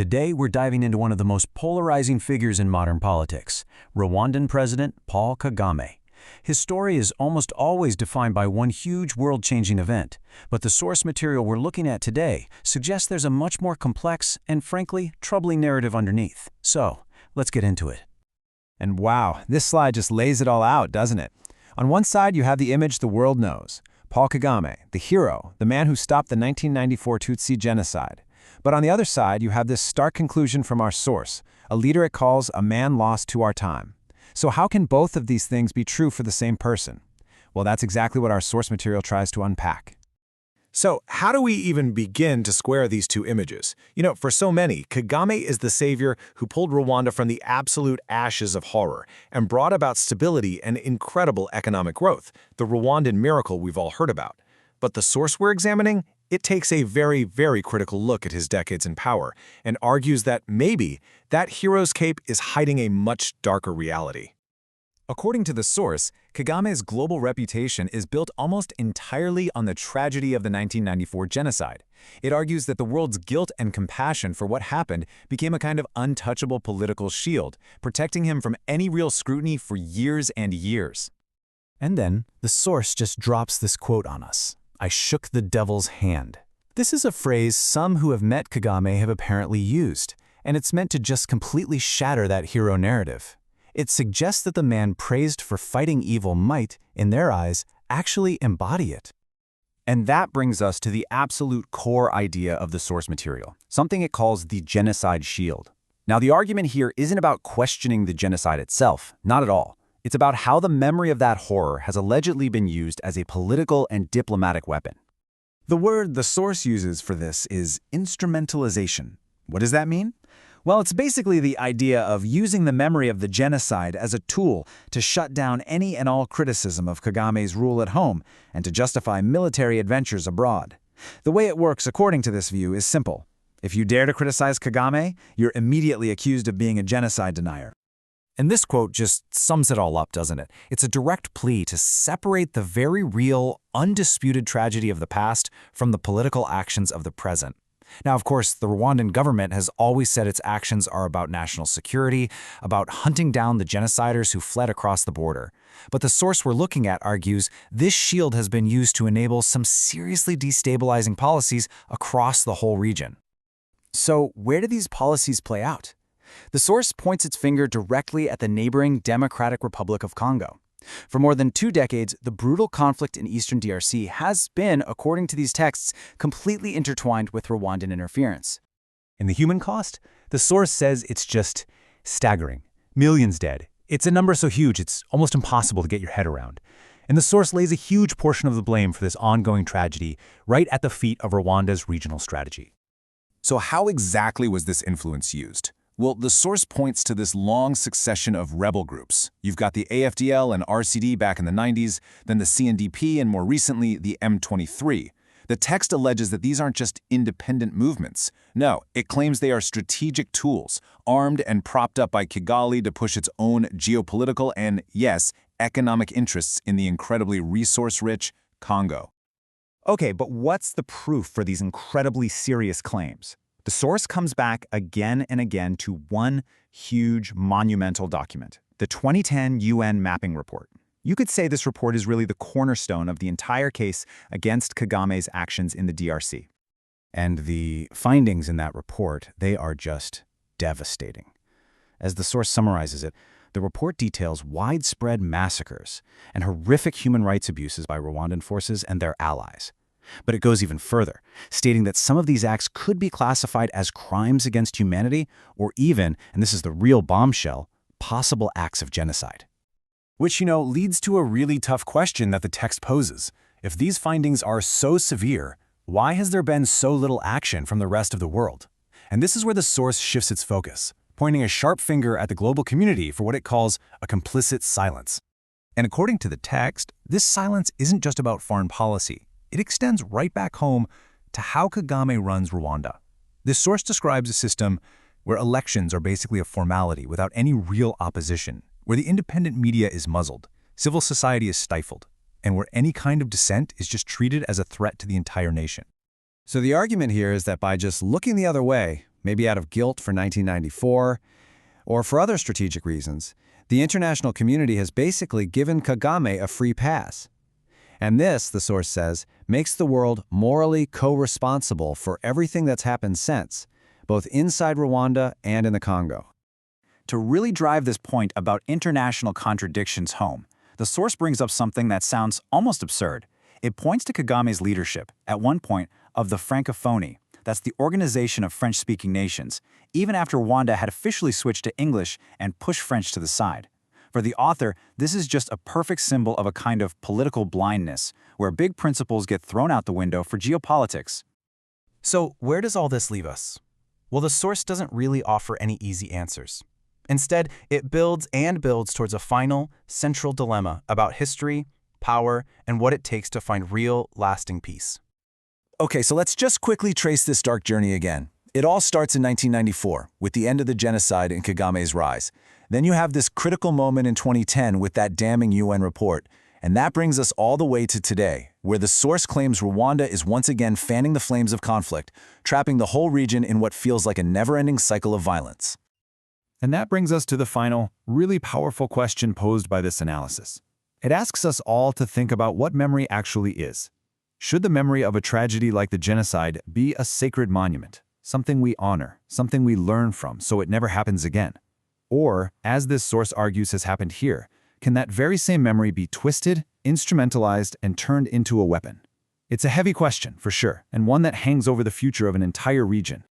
Today, we're diving into one of the most polarizing figures in modern politics, Rwandan President Paul Kagame. His story is almost always defined by one huge world-changing event, but the source material we're looking at today suggests there's a much more complex and, frankly, troubling narrative underneath. So, let's get into it. And wow, this slide just lays it all out, doesn't it? On one side, you have the image the world knows. Paul Kagame, the hero, the man who stopped the 1994 Tutsi genocide. But on the other side, you have this stark conclusion from our source, a leader it calls a man lost to our time. So how can both of these things be true for the same person? Well, that's exactly what our source material tries to unpack. So, how do we even begin to square these two images? For so many, Kagame is the savior who pulled Rwanda from the absolute ashes of horror and brought about stability and incredible economic growth, the Rwandan miracle we've all heard about. But the source we're examining, it takes a very, very critical look at his decades in power and argues that maybe that hero's cape is hiding a much darker reality. According to the source, Kagame's global reputation is built almost entirely on the tragedy of the 1994 genocide. It argues that the world's guilt and compassion for what happened became a kind of untouchable political shield, protecting him from any real scrutiny for years and years. And then, the source just drops this quote on us. "I shook the devil's hand." This is a phrase some who have met Kagame have apparently used, and it's meant to just completely shatter that hero narrative. It suggests that the man praised for fighting evil might, in their eyes, actually embody it. And that brings us to the absolute core idea of the source material, something it calls the genocide shield. Now, the argument here isn't about questioning the genocide itself, not at all. It's about how the memory of that horror has allegedly been used as a political and diplomatic weapon. The word the source uses for this is instrumentalization. What does that mean? Well, it's basically the idea of using the memory of the genocide as a tool to shut down any and all criticism of Kagame's rule at home and to justify military adventures abroad. The way it works, according to this view, is simple. If you dare to criticize Kagame, you're immediately accused of being a genocide denier. And this quote just sums it all up, doesn't it? It's a direct plea to separate the very real, undisputed tragedy of the past from the political actions of the present. Now, of course, the Rwandan government has always said its actions are about national security, about hunting down the genociders who fled across the border. But the source we're looking at argues this shield has been used to enable some seriously destabilizing policies across the whole region. So, where do these policies play out? The source points its finger directly at the neighboring Democratic Republic of Congo. For more than 2 decades, the brutal conflict in eastern DRC has been, according to these texts, completely intertwined with Rwandan interference. And the human cost? The source says it's just staggering. Millions dead. It's a number so huge it's almost impossible to get your head around. And the source lays a huge portion of the blame for this ongoing tragedy right at the feet of Rwanda's regional strategy. So how exactly was this influence used? Well, the source points to this long succession of rebel groups. You've got the AFDL and RCD back in the 90s, then the CNDP, and more recently, the M23. The text alleges that these aren't just independent movements. No, it claims they are strategic tools, armed and propped up by Kigali to push its own geopolitical and, yes, economic interests in the incredibly resource-rich Congo. Okay, but what's the proof for these incredibly serious claims? The source comes back again and again to one huge, monumental document, the 2010 UN Mapping Report. You could say this report is really the cornerstone of the entire case against Kagame's actions in the DRC. And the findings in that report, they are just devastating. As the source summarizes it, the report details widespread massacres and horrific human rights abuses by Rwandan forces and their allies. But it goes even further, stating that some of these acts could be classified as crimes against humanity or even, and this is the real bombshell, possible acts of genocide. Which, leads to a really tough question that the text poses. If these findings are so severe, why has there been so little action from the rest of the world? And this is where the source shifts its focus, pointing a sharp finger at the global community for what it calls a complicit silence. And according to the text, this silence isn't just about foreign policy. It extends right back home to how Kagame runs Rwanda. This source describes a system where elections are basically a formality without any real opposition, where the independent media is muzzled, civil society is stifled, and where any kind of dissent is just treated as a threat to the entire nation. So the argument here is that by just looking the other way, maybe out of guilt for 1994, or for other strategic reasons, the international community has basically given Kagame a free pass. And this, the source says, makes the world morally co-responsible for everything that's happened since, both inside Rwanda and in the Congo. To really drive this point about international contradictions home, the source brings up something that sounds almost absurd. It points to Kagame's leadership, at one point, of the Francophonie, that's the Organization of French-Speaking Nations, even after Rwanda had officially switched to English and pushed French to the side. For the author, this is just a perfect symbol of a kind of political blindness, where big principles get thrown out the window for geopolitics. So where does all this leave us? Well, the source doesn't really offer any easy answers. Instead, it builds and builds towards a final, central dilemma about history, power, and what it takes to find real, lasting peace. Okay, so let's just quickly trace this dark journey again. It all starts in 1994, with the end of the genocide and Kagame's rise. Then you have this critical moment in 2010 with that damning UN report. And that brings us all the way to today, where the source claims Rwanda is once again fanning the flames of conflict, trapping the whole region in what feels like a never-ending cycle of violence. And that brings us to the final, really powerful question posed by this analysis. It asks us all to think about what memory actually is. Should the memory of a tragedy like the genocide be a sacred monument, something we honor, something we learn from so it never happens again? Or, as this source argues has happened here, can that very same memory be twisted, instrumentalized, and turned into a weapon? It's a heavy question, for sure, and one that hangs over the future of an entire region.